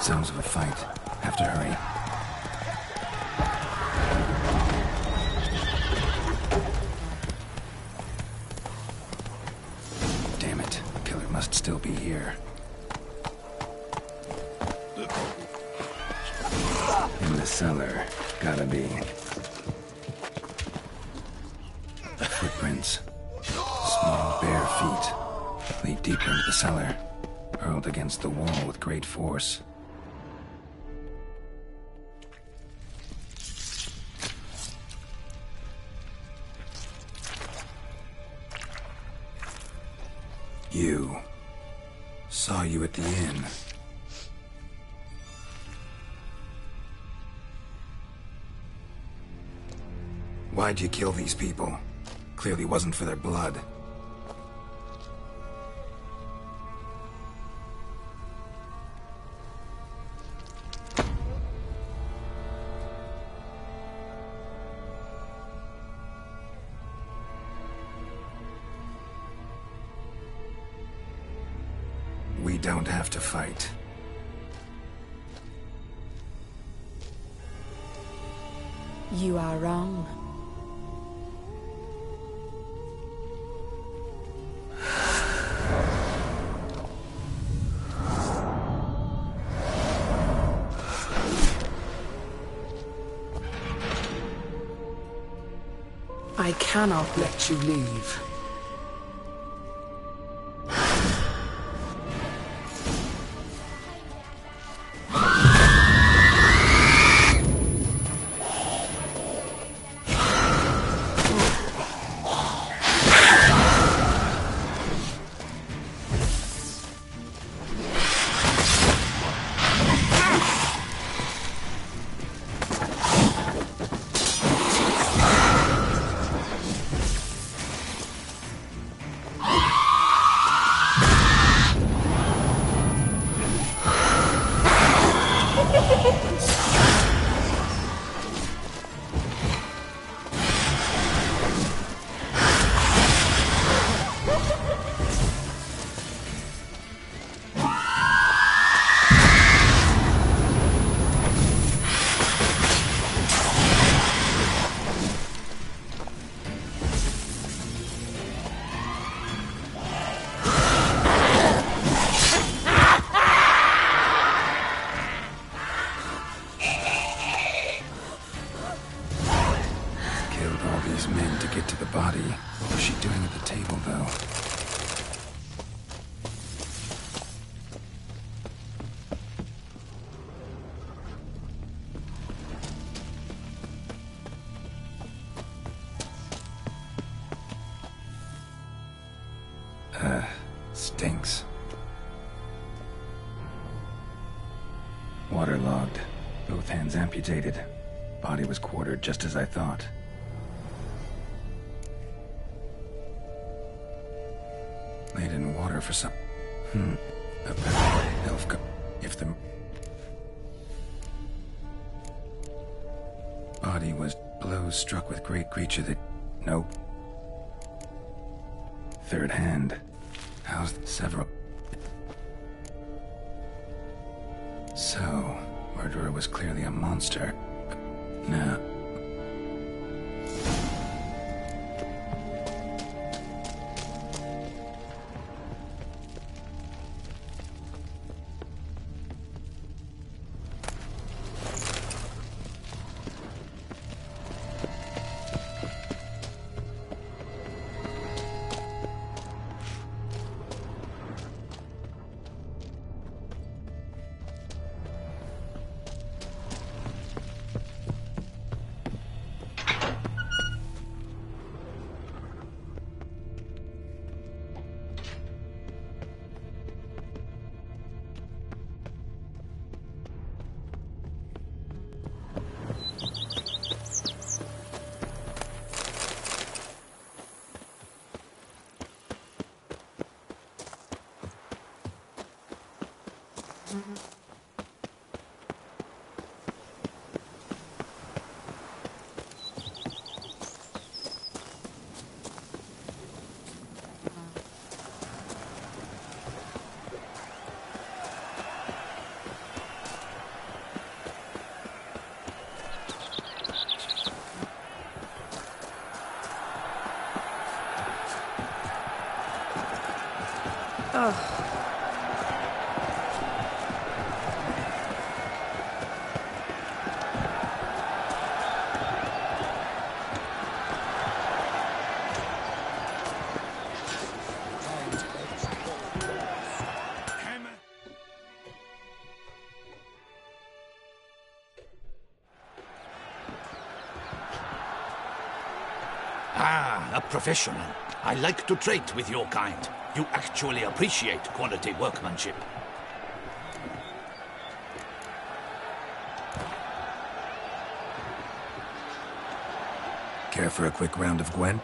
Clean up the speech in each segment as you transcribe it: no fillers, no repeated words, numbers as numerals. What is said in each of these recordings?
Sounds of a fight. Have to hurry. Damn it. Killer must still be here. In the cellar. Gotta be. Footprints. Small, bare feet. Lead deeper into the cellar. Hurled against the wall with great force. You. Saw you at the inn. Why'd you kill these people? Clearly wasn't for their blood. We don't have to fight. You are wrong. I cannot let you leave. Stinks. Waterlogged. Both hands amputated. Body was quartered just as I thought. Laid in water for some... If the... Body was blows struck with great creature that... Nope. Third hand. Housed several... So, murderer was clearly a monster. Now... Ah, a professional. I like to trade with your kind. You actually appreciate quality workmanship. Care for a quick round of Gwen?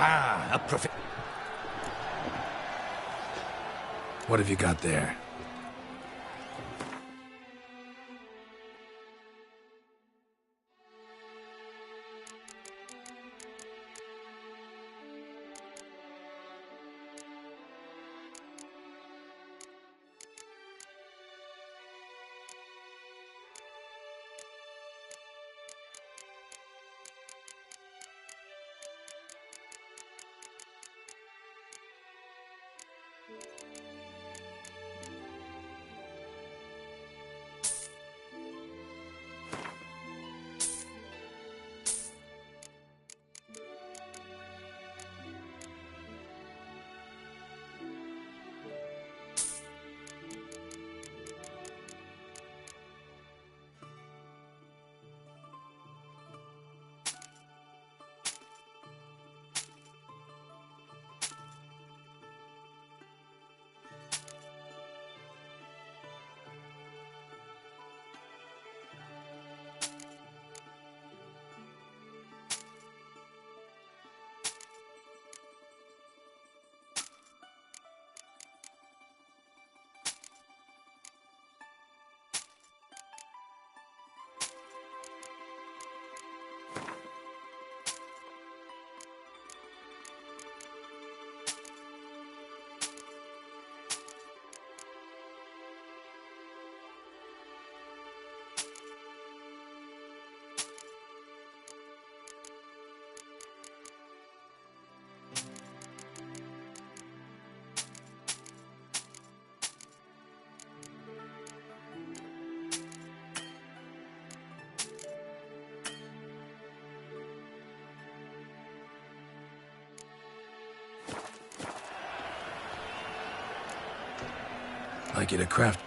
Ah, a What have you got there? like you to craft.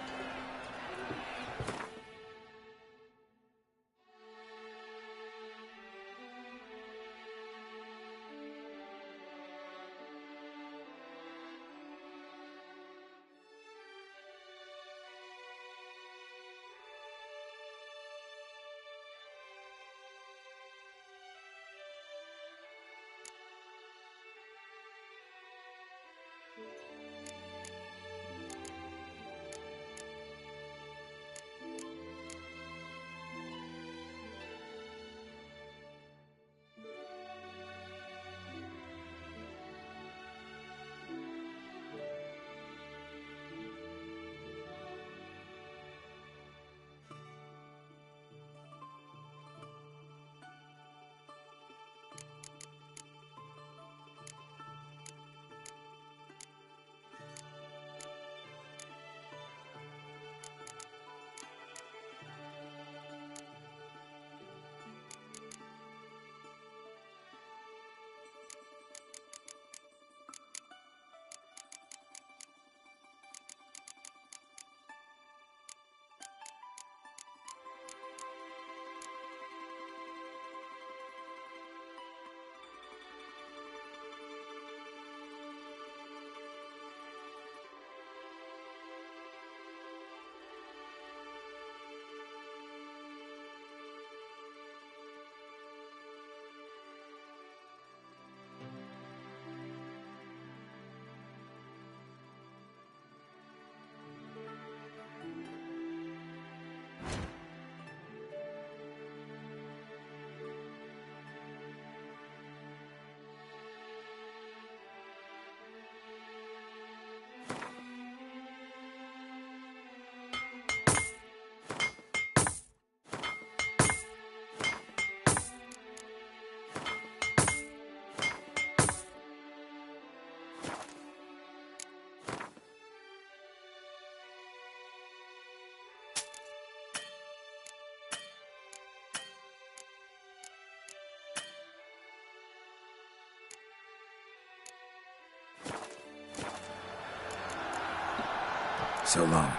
So long.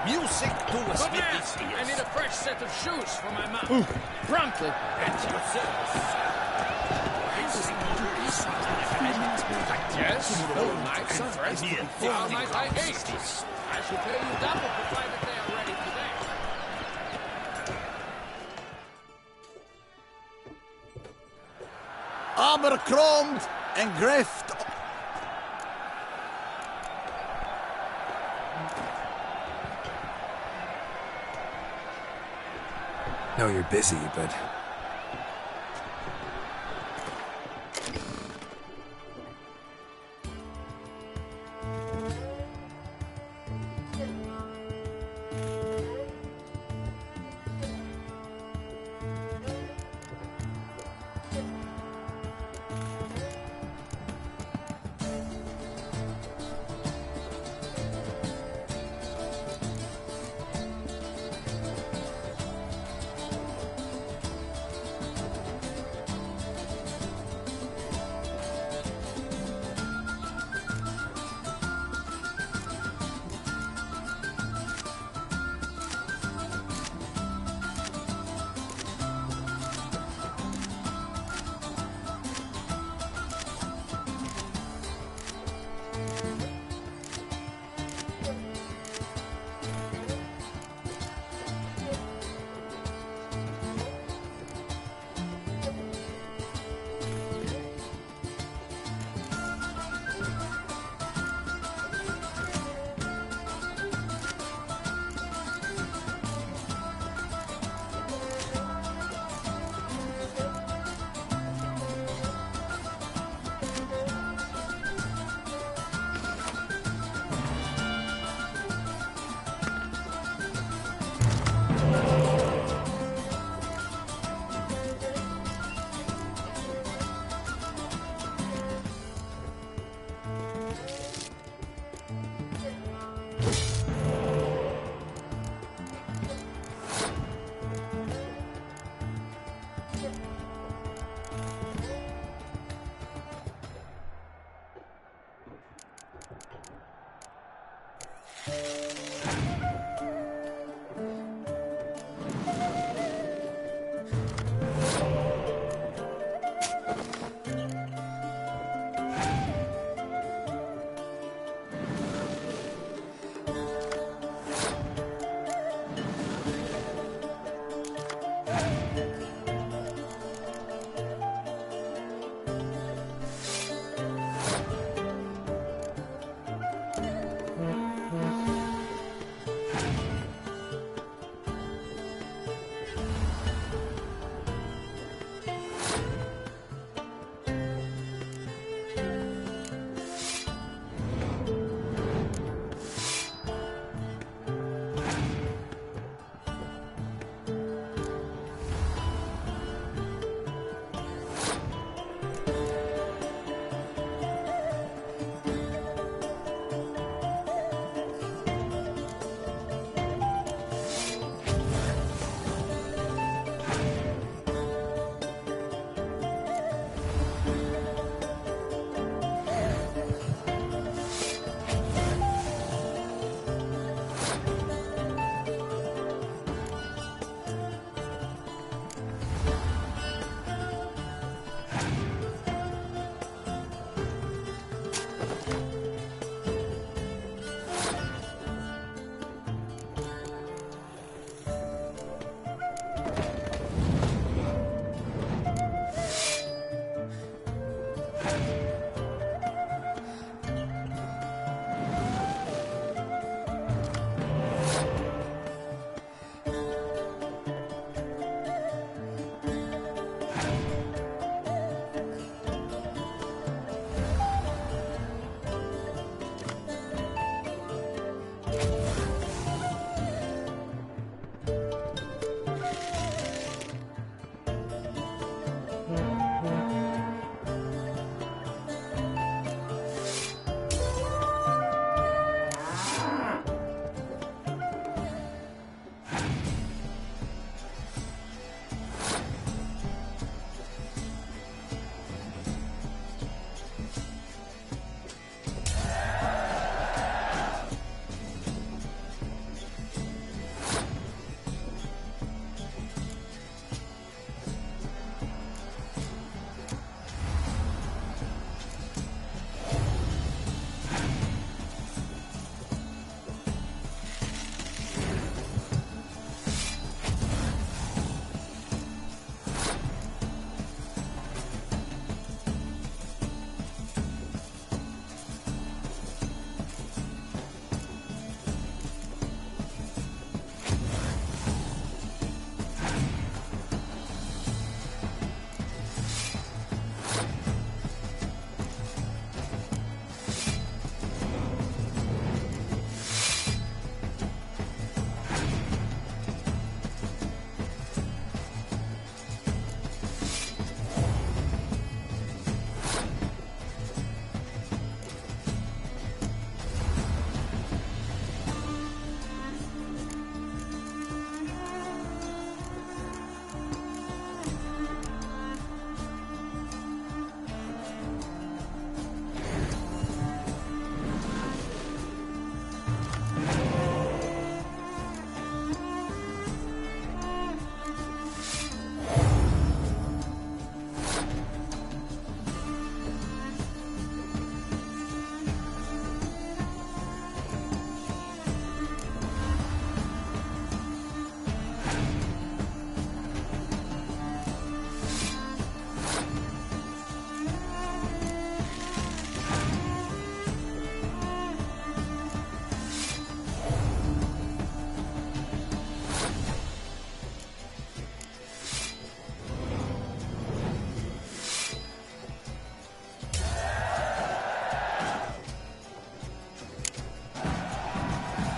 Music to a smithy's ears. I need a fresh set of shoes for my mount. Promptly. At your service. Yes, all night sunrise. All night I ate. I shall pay you double provided they are ready today. Abercrombed and Greft. Know you're busy, but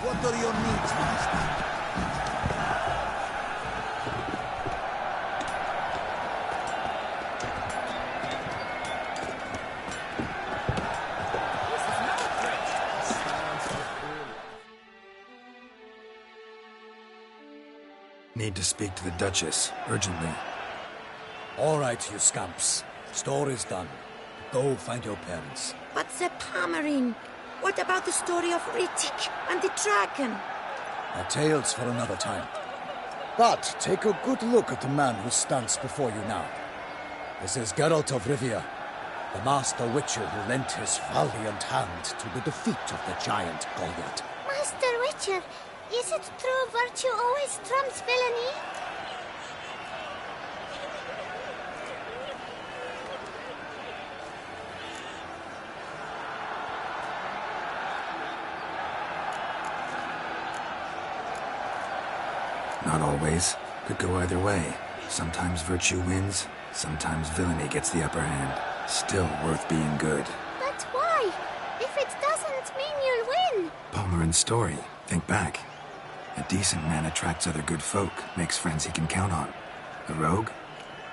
What are your needs, Master? Need to speak to the Duchess, urgently. All right, you scamps. Story's done. Go find your parents. But Sir Palmerin, What about the story of Rittik and the dragon? Our tales for another time. But take a good look at the man who stands before you now. This is Geralt of Rivia, the master witcher who lent his valiant hand to the defeat of the giant Goliath. Master Witcher, is it true virtue always trumps villainy? Not always. Could go either way. Sometimes virtue wins, sometimes villainy gets the upper hand. Still worth being good. But why? If it doesn't mean you'll win. Palmerin's story. Think back. A decent man attracts other good folk, makes friends he can count on. A rogue?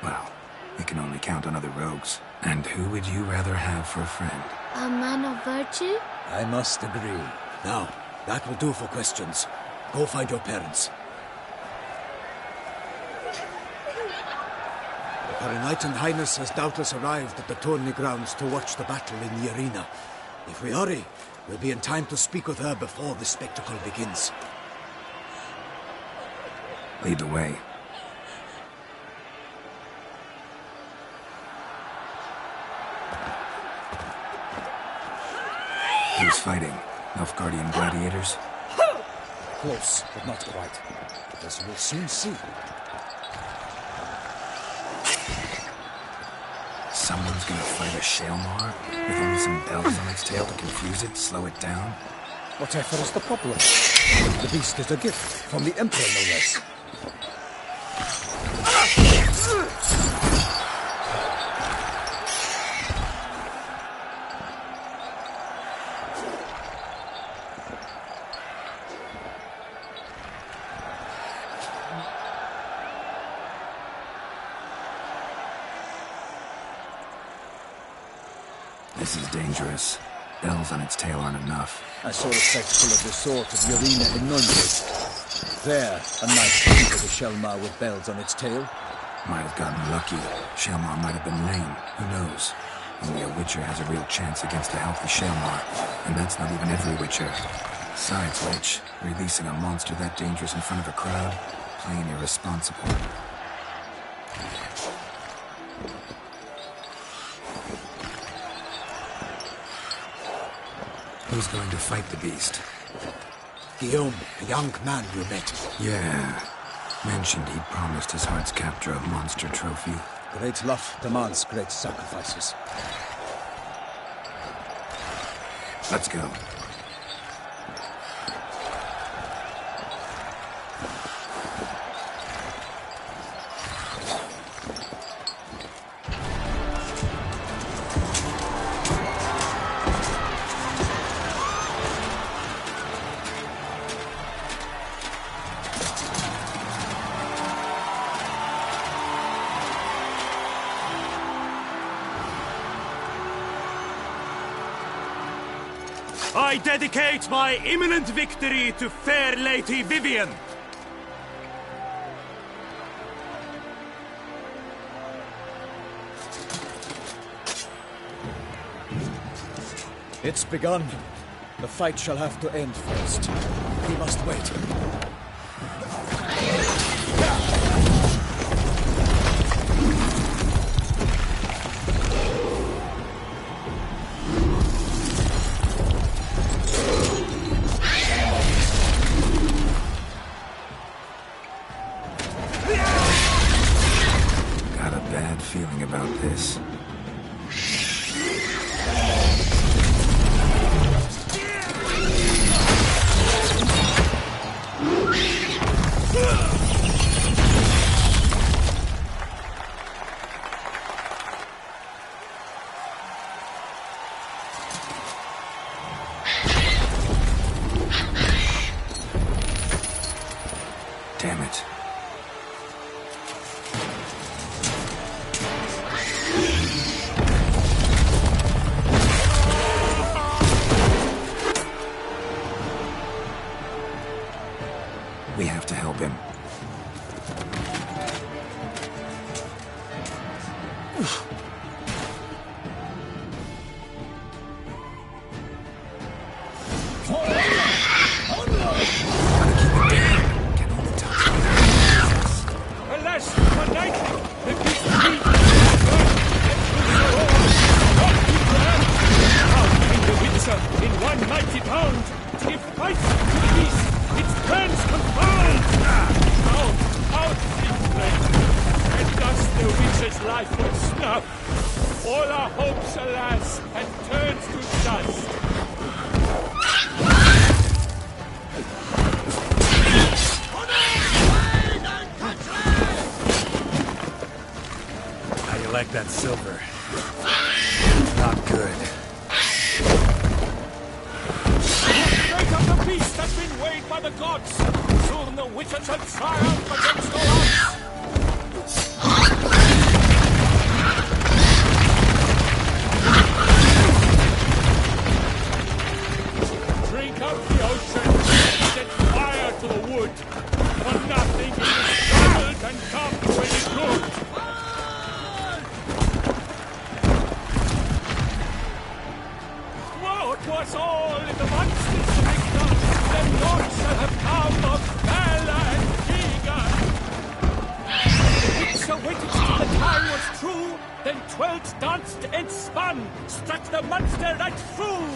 Well, he can only count on other rogues. And who would you rather have for a friend? A man of virtue? I must agree. Now, that will do for questions. Go find your parents. Her Enlightened Highness has doubtless arrived at the tourney grounds to watch the battle in the arena. If we hurry, we'll be in time to speak with her before the spectacle begins. Lead the way. Who's fighting? Nilfgaardian gladiators? Close, but not quite. As we'll soon see. Someone's gonna fight a Shaelmaar with only some bells on its tail to confuse it, slow it down? Whatever is the problem? The beast is a gift from the Emperor, no less. This is dangerous. Bells on its tail aren't enough. I saw a spectacle of the sort at the arena in Nürnberg. There, a knight defeated a Shaelmaar with bells on its tail. Might have gotten lucky. Shaelmaar might have been lame. Who knows? Only a Witcher has a real chance against a healthy Shaelmaar. And that's not even every Witcher. Besides which, releasing a monster that dangerous in front of a crowd, plain irresponsible. Who's going to fight the beast? Guillaume, the young man you met. Yeah. Mentioned he'd promised his heart's captor a monster trophy. Great love demands great sacrifices. Let's go. I dedicate my imminent victory to fair Lady Vivienne. It's begun. The fight shall have to end first. We must wait. Got a bad feeling about this. Damn it. We have to help him. Can only touch the Alas, one night, the beast leaves the Witcher in one mighty bound to give fight to the beast. Its plans confound. Out, flame, and thus the Witcher's life was snuffed. All our hopes, alas, had turned to dust. How you like that silver? Not good. Fate of the beast has been weighed by the gods. Soon the Witcher shall triumph against all odds. Drink out the ocean, set fire to the wood, for nothing in this world can come to any good. Woe to us all in the monster's victor, then naught shall have come of valor and vigor. The Witcher waited till the time was true, then twirled, danced, and spun, struck the monster right through.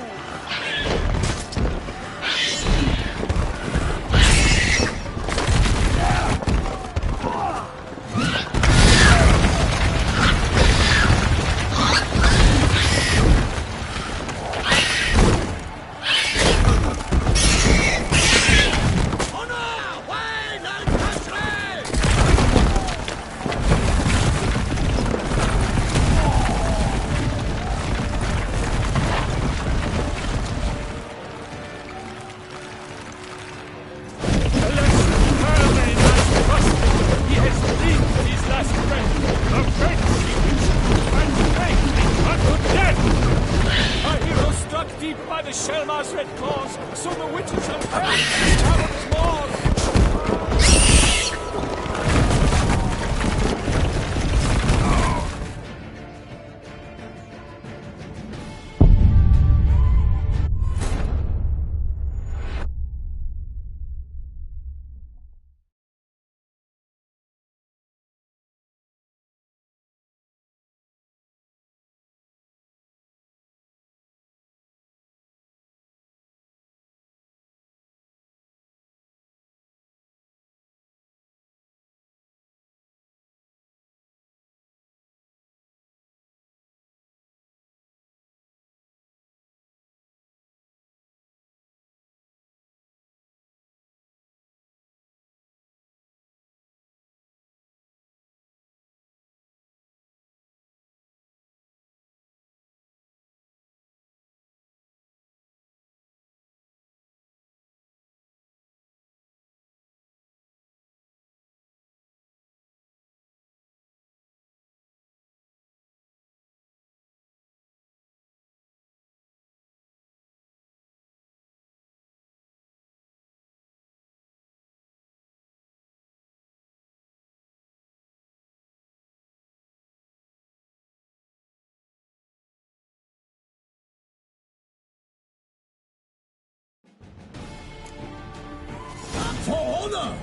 For honor!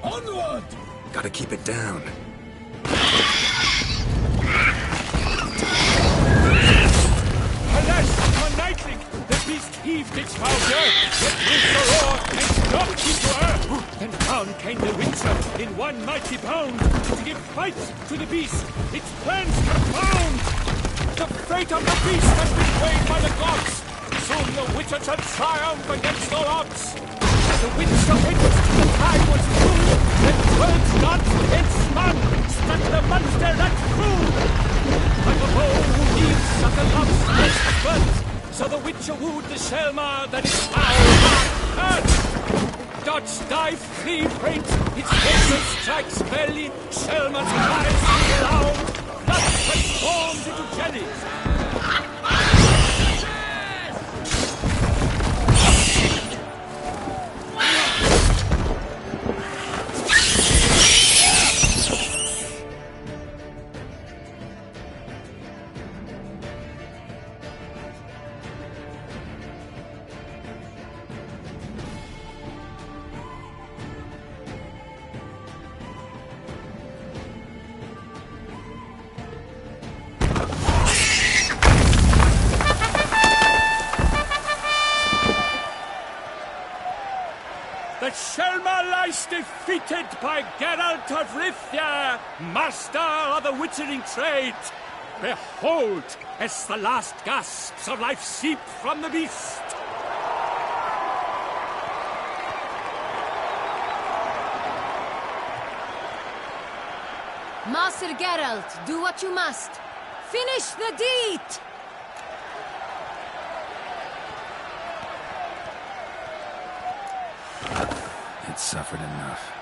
Onward! Gotta keep it down. Alas, one nightling, the beast heaved its powder, yet with the roar and dropped into earth. Then down came the Witcher in one mighty bound to give fight to the beast. Its plans confound. The fate of the beast has been weighed by the gods. Soon the Witcher shall triumph against all odds. The Witcher waited till the time was through, then twirled, danced, and spun, struck the monster right through. Like a bow who leaves at the love's first birth, so the Witcher wooed the Shelmar that is now earth. Dodge, dive, flee, faint, its razor strikes belly, Shelmar's cries loud, blood transforms into jellies. that Shelmar lies defeated by Geralt of Rivia, master of the witchering trade. Behold, as the last gasps of life seep from the beast. Master Geralt, do what you must. Finish the deed! It's suffered enough.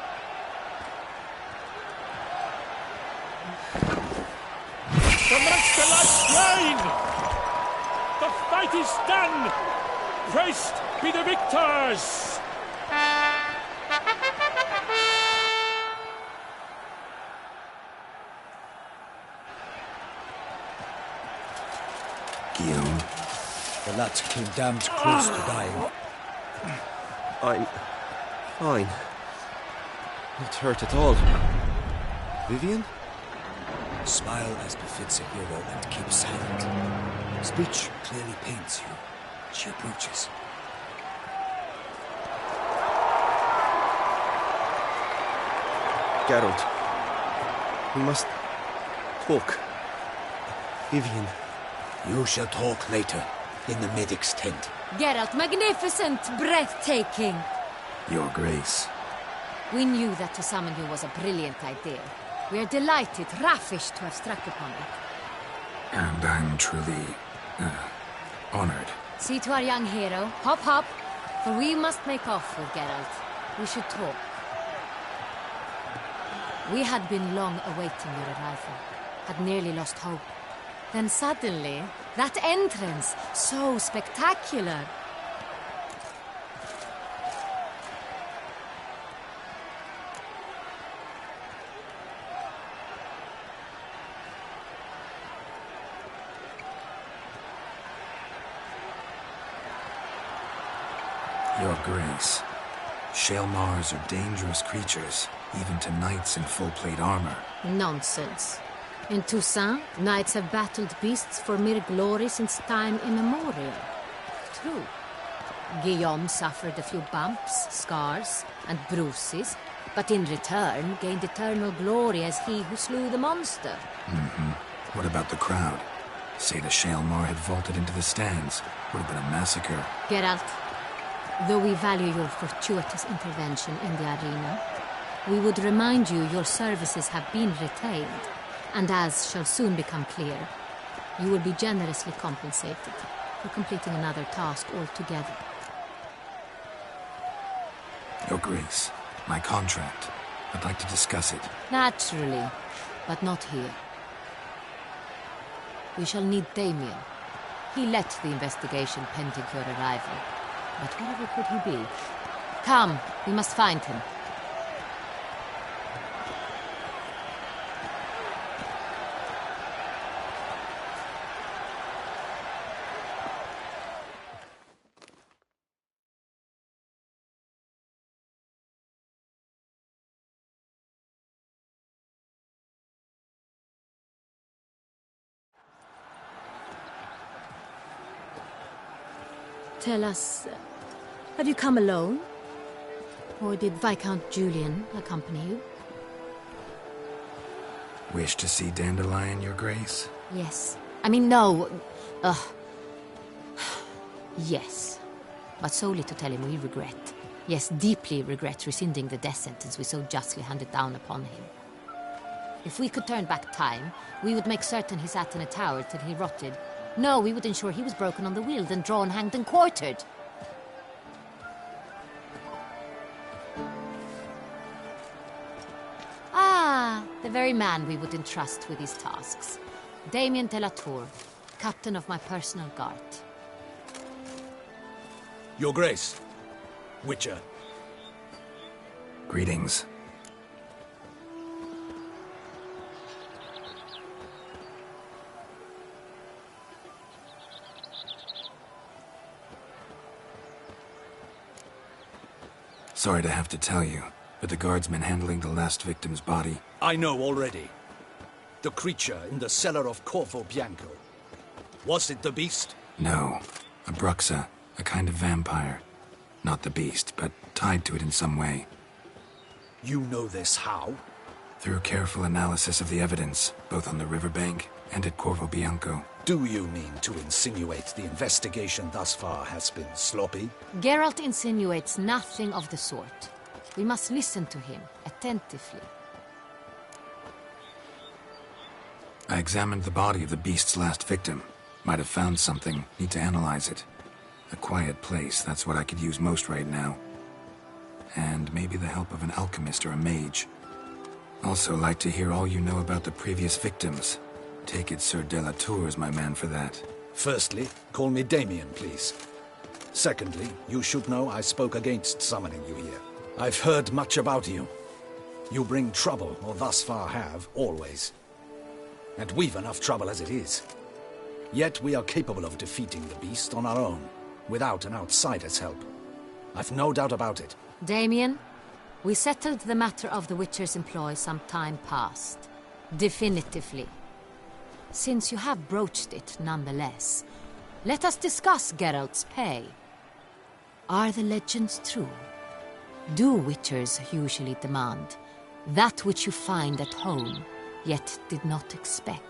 The monster lies slain! The fight is done! Praised be the victors! Guillaume, The lad came damned close to dying. I'm fine. Not hurt at all. Vivian? Smile as befits a hero and keep silent. Speech clearly pains you. She approaches. Geralt. We must talk. Vivian. You shall talk later, in the medic's tent. Geralt, magnificent, breathtaking. Your Grace. We knew that to summon you was a brilliant idea. We are delighted, ravished to have struck upon it. And I'm truly, honored. See to our young hero. Hop, hop. For we must make off with Geralt. We should talk. We had been long awaiting your arrival. Had nearly lost hope. Then suddenly, that entrance, so spectacular. Your Grace. Shaelmars are dangerous creatures, even to knights in full plate armor. Nonsense. In Toussaint, knights have battled beasts for mere glory since time immemorial. True. Guillaume suffered a few bumps, scars, and bruises, but in return gained eternal glory as he who slew the monster. What about the crowd? Say the Shaelmar had vaulted into the stands. Would have been a massacre. Geralt, though we value your fortuitous intervention in the arena, we would remind you your services have been retained. And as shall soon become clear, you will be generously compensated for completing another task altogether. Your Grace, my contract. I'd like to discuss it. Naturally, but not here. We shall need Damien. He led the investigation pending your arrival. But wherever could he be? Come, we must find him. Tell us, have you come alone? Or did Viscount Julian accompany you? Wish to see Dandelion, Your Grace? Yes. I mean, no. Yes. But solely to tell him we regret. Yes, deeply regret rescinding the death sentence we so justly handed down upon him. If we could turn back time, we would make certain he sat in a tower till he rotted. No, we would ensure he was broken on the wheel, then drawn, hanged, and quartered. Ah, the very man we would entrust with these tasks. Damien de la Tour, captain of my personal guard. Your Grace. Witcher. Greetings. Sorry to have to tell you, but the guardsman handling the last victim's body... I know already. The creature in the cellar of Corvo Bianco. Was it the beast? No. A Bruxa, a kind of vampire. Not the beast, but tied to it in some way. You know this how? Through careful analysis of the evidence, both on the riverbank and at Corvo Bianco. Do you mean to insinuate the investigation thus far has been sloppy? Geralt insinuates nothing of the sort. We must listen to him attentively. I examined the body of the beast's last victim. Might have found something. Need to analyze it. A quiet place, that's what I could use most right now. And maybe the help of an alchemist or a mage. Also like to hear all you know about the previous victims. Take it Sir de la Tour is my man for that. Firstly, call me Damien, please. Secondly, you should know I spoke against summoning you here. I've heard much about you. You bring trouble, or thus far have, always. And we've enough trouble as it is. Yet we are capable of defeating the beast on our own, without an outsider's help. I've no doubt about it. Damien, we settled the matter of the Witcher's employ some time past. Definitively. Since you have broached it nonetheless, let us discuss Geralt's pay. Are the legends true? Do Witchers usually demand that which you find at home, yet did not expect?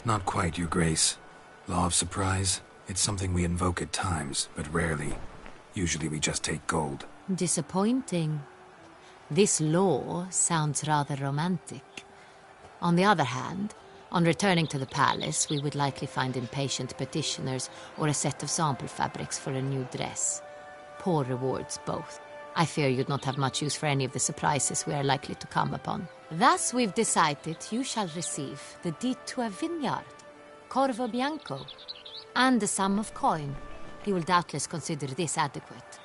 Not quite, Your Grace. Law of surprise, it's something we invoke at times, but rarely. Usually we just take gold. Disappointing. This law sounds rather romantic. On the other hand, on returning to the palace, we would likely find impatient petitioners or a set of sample fabrics for a new dress. Poor rewards, both. I fear you'd not have much use for any of the surprises we are likely to come upon. Thus, we've decided you shall receive the deed to a vineyard, Corvo Bianco, and a sum of coin. He will doubtless consider this adequate.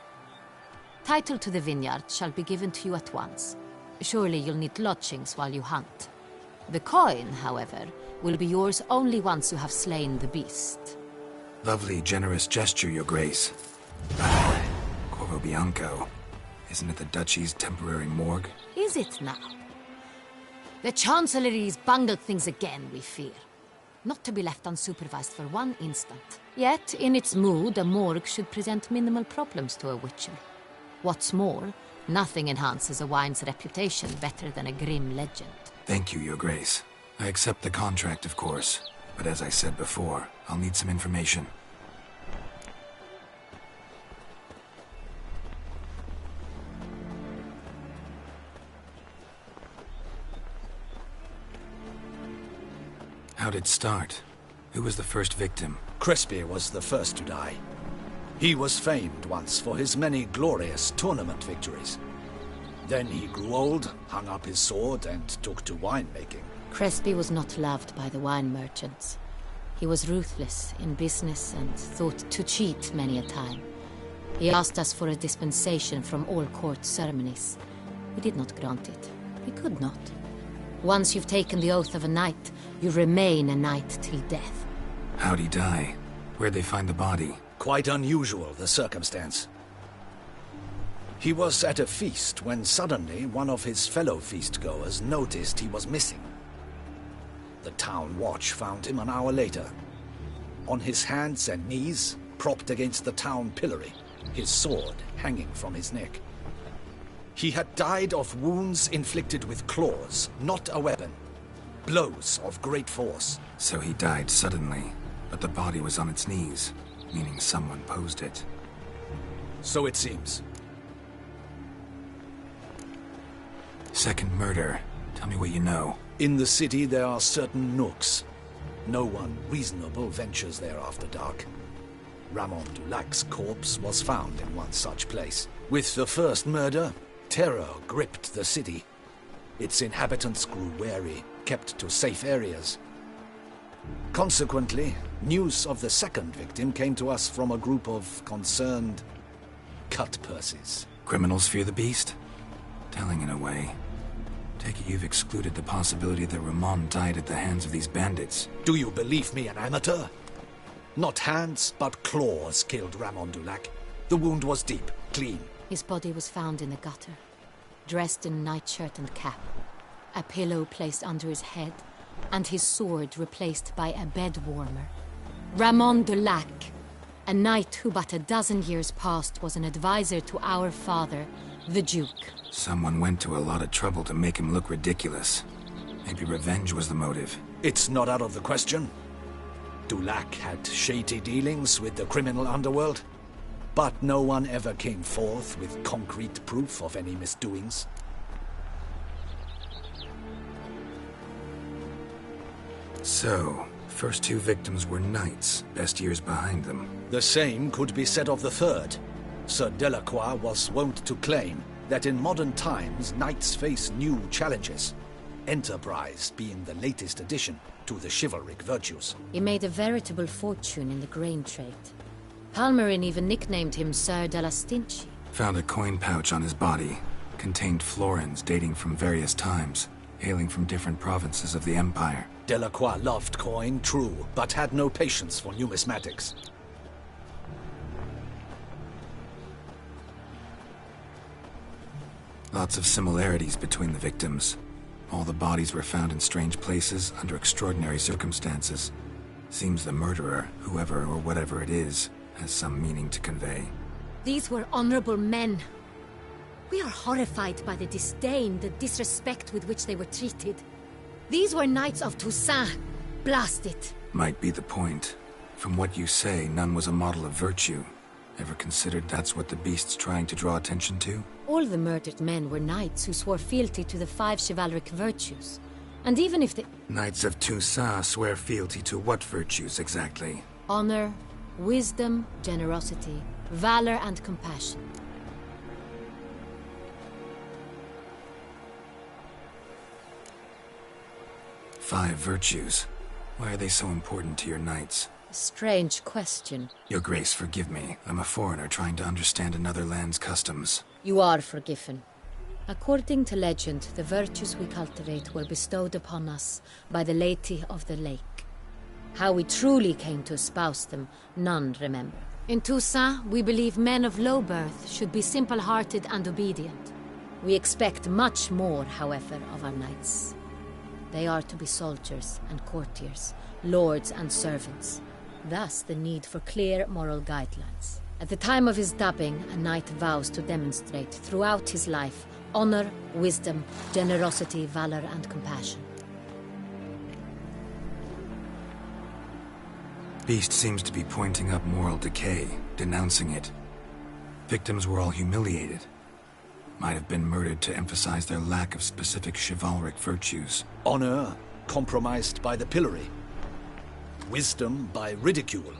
Title to the vineyard shall be given to you at once. Surely you'll need lodgings while you hunt. The coin, however, will be yours only once you have slain the beast. Lovely, generous gesture, Your Grace. Corvo Bianco. Isn't it the Duchy's temporary morgue? Is it now? The Chancellery's bungled things again, we fear. Not to be left unsupervised for one instant. Yet, in its mood, a morgue should present minimal problems to a Witcher. What's more, nothing enhances a wine's reputation better than a grim legend. Thank you, Your Grace. I accept the contract, of course. But as I said before, I'll need some information. How'd it start? Who was the first victim? Crespi was the first to die. He was famed once for his many glorious tournament victories. Then he grew old, hung up his sword, and took to winemaking. Crespi was not loved by the wine merchants. He was ruthless in business and thought to cheat many a time. He asked us for a dispensation from all court ceremonies. We did not grant it. We could not. Once you've taken the oath of a knight, you remain a knight till death. How'd he die? Where'd they find the body? Quite unusual, the circumstance. He was at a feast when suddenly one of his fellow feastgoers noticed he was missing. The town watch found him an hour later. On his hands and knees, propped against the town pillory, his sword hanging from his neck. He had died of wounds inflicted with claws, not a weapon. Blows of great force. So he died suddenly, but the body was on its knees, meaning someone posed it. So it seems. Second murder. Tell me what you know. In the city there are certain nooks. No one reasonable ventures there after dark. Ramon Dulac's corpse was found in one such place. With the first murder, terror gripped the city. Its inhabitants grew wary, kept to safe areas. Consequently, news of the second victim came to us from a group of concerned cut-purses. Criminals fear the beast? Telling in a way. way. Take it you've excluded the possibility that Ramon died at the hands of these bandits. Do you believe me an amateur? Not hands, but claws killed Ramon Dulac. The wound was deep, clean. His body was found in the gutter, dressed in nightshirt and cap, a pillow placed under his head, and his sword replaced by a bed warmer. Ramon Dulac, a knight who but a dozen years past was an advisor to our father, the Duke. Someone went to a lot of trouble to make him look ridiculous. Maybe revenge was the motive. It's not out of the question. Dulac had shady dealings with the criminal underworld, but no one ever came forth with concrete proof of any misdoings. So, first two victims were knights, best years behind them. The same could be said of the third. Sir Delacroix was wont to claim that in modern times knights face new challenges, enterprise being the latest addition to the chivalric virtues. He made a veritable fortune in the grain trade. Palmerin even nicknamed him Sir de la Stinchi. Found a coin pouch on his body. Contained florins dating from various times, hailing from different provinces of the Empire. Delacroix loved coin, true, but had no patience for numismatics. Lots of similarities between the victims. All the bodies were found in strange places under extraordinary circumstances. Seems the murderer, whoever or whatever it is, has some meaning to convey. These were honorable men. We are horrified by the disdain, the disrespect with which they were treated. These were knights of Toussaint. Blast it. Might be the point. From what you say, none was a model of virtue. Ever considered that's what the beast's trying to draw attention to? All the murdered men were knights who swore fealty to the 5 chivalric virtues. And even if the... Knights of Toussaint swear fealty to what virtues exactly? Honor, wisdom, generosity, valor, and compassion. Five virtues. Why are they so important to your knights? A strange question. Your Grace, forgive me. I'm a foreigner trying to understand another land's customs. You are forgiven. According to legend, the virtues we cultivate were bestowed upon us by the Lady of the Lake. How we truly came to espouse them, none remember. In Toussaint, we believe men of low birth should be simple-hearted and obedient. We expect much more, however, of our knights. They are to be soldiers and courtiers, lords and servants. Thus, the need for clear moral guidelines. At the time of his dubbing, a knight vows to demonstrate throughout his life honor, wisdom, generosity, valor, and compassion. Beast seems to be pointing up moral decay, denouncing it. Victims were all humiliated. Might have been murdered to emphasize their lack of specific chivalric virtues. Honor compromised by the pillory. Wisdom by ridicule.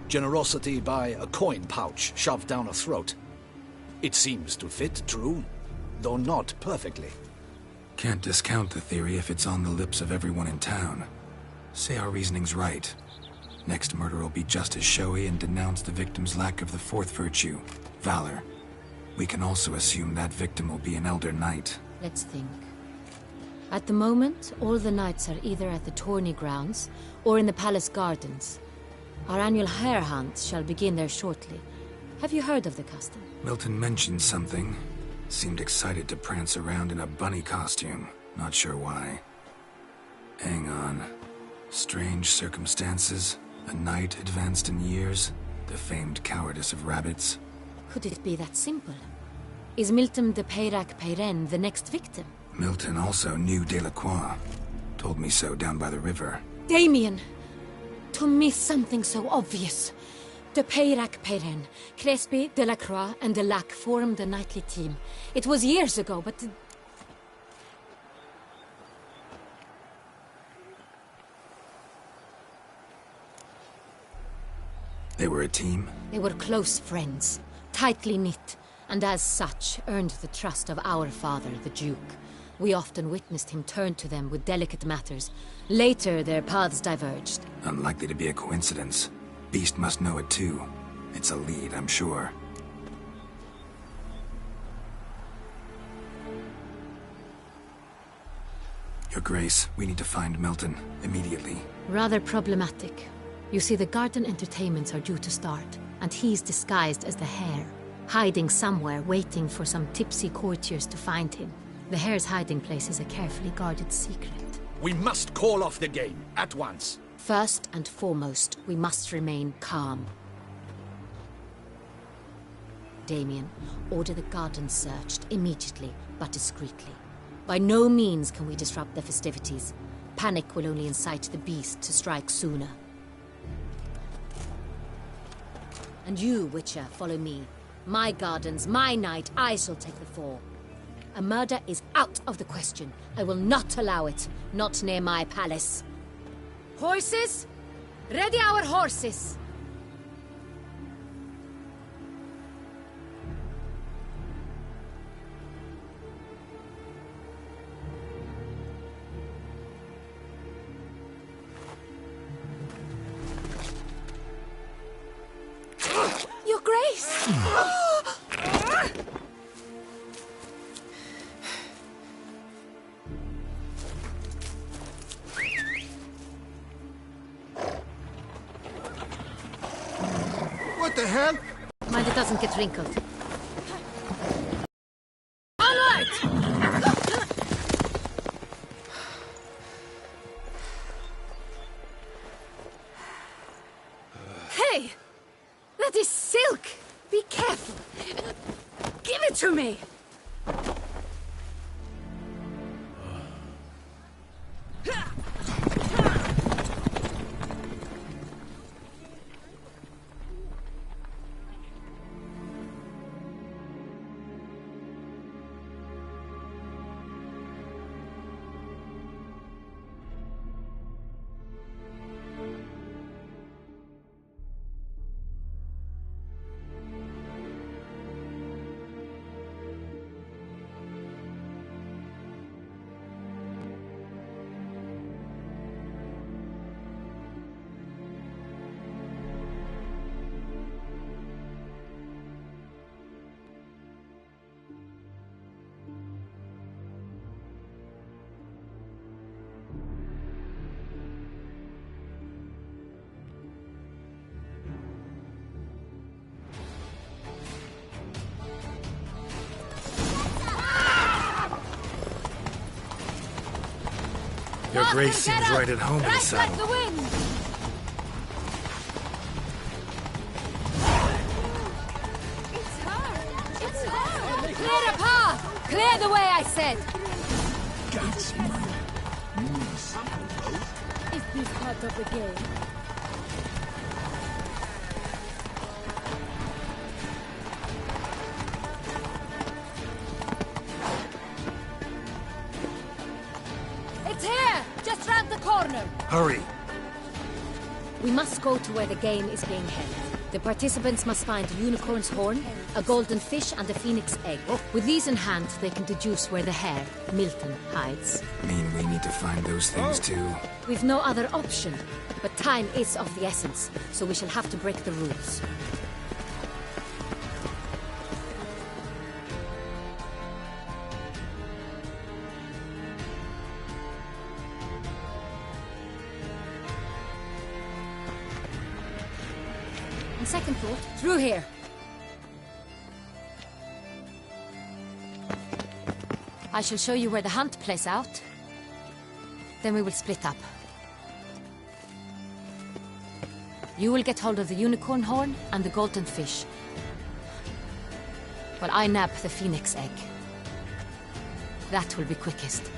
Generosity by a coin pouch shoved down a throat. It seems to fit, true, though not perfectly. Can't discount the theory if it's on the lips of everyone in town. Say our reasoning's right. Next murder will be just as showy and denounce the victim's lack of the fourth virtue, valor. We can also assume that victim will be an elder knight. Let's think. At the moment, all the knights are either at the tourney grounds or in the palace gardens. Our annual hare hunt shall begin there shortly. Have you heard of the custom? Milton mentioned something. Seemed excited to prance around in a bunny costume. Not sure why. Hang on. Strange circumstances. A knight advanced in years. The famed cowardice of rabbits. Could it be that simple? Is Milton de Peyrac-Peyren the next victim? Milton also knew Delacroix. Told me so down by the river. Damien! To miss something so obvious. De Peyrac-Peyren, Crespi, Delacroix, and Delac formed a knightly team. It was years ago, but... They were a team? They were close friends, tightly knit, and as such earned the trust of our father, the Duke. We often witnessed him turn to them with delicate matters. Later, their paths diverged. Unlikely to be a coincidence. Beast must know it too. It's a lead, I'm sure. Your Grace, we need to find Milton immediately. Rather problematic. You see, the garden entertainments are due to start, and he's disguised as the Hare, hiding somewhere, waiting for some tipsy courtiers to find him. The Hare's hiding place is a carefully guarded secret. We must call off the game, at once. First and foremost, we must remain calm. Damien, order the garden searched immediately, but discreetly. By no means can we disrupt the festivities. Panic will only incite the beast to strike sooner. And you, Witcher, follow me. My gardens, my night, I shall take the fall. A murder is out of the question. I will not allow it. Not near my palace. Horses? Ready our horses! Your Grace! What the hell? Mind it doesn't get wrinkled. Onward! Hey! That is silk! Be careful! Give it to me! Your Grace seems right at home in the saddle. The wind! It's hard! It's hard! Clear a path! Clear the way, I said! Is this part of the game? It's here! Just round the corner! Hurry! We must go to where the game is being held. The participants must find a unicorn's horn, a golden fish, and a phoenix egg. With these in hand, they can deduce where the Hare, Milton, hides. Mean we need to find those things too. We've no other option, but time is of the essence, so we shall have to break the rules. On second thought, through here. I shall show you where the hunt plays out. Then we will split up. You will get hold of the unicorn horn and the golden fish, while I nab the phoenix egg. That will be quickest.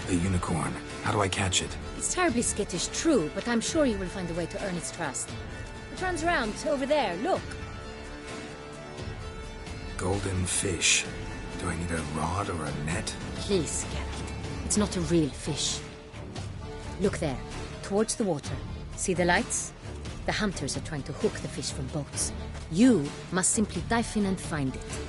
The unicorn. How do I catch it? It's terribly skittish, true, but I'm sure you will find a way to earn its trust. It runs around over there, look. Golden fish. Do I need a rod or a net? Please, Geralt. It's not a real fish. Look there, towards the water. See the lights? The hunters are trying to hook the fish from boats. You must simply dive in and find it.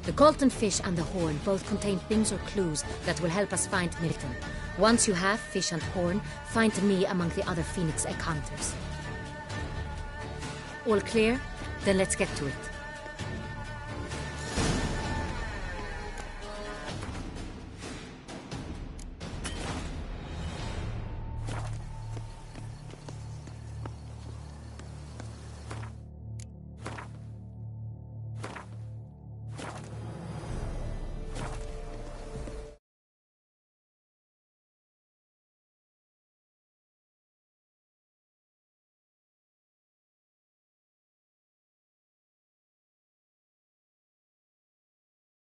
The golden fish and the horn both contain things or clues that will help us find Milton. Once you have fish and horn, find me among the other Phoenix Egg hunters. All clear? Then let's get to it.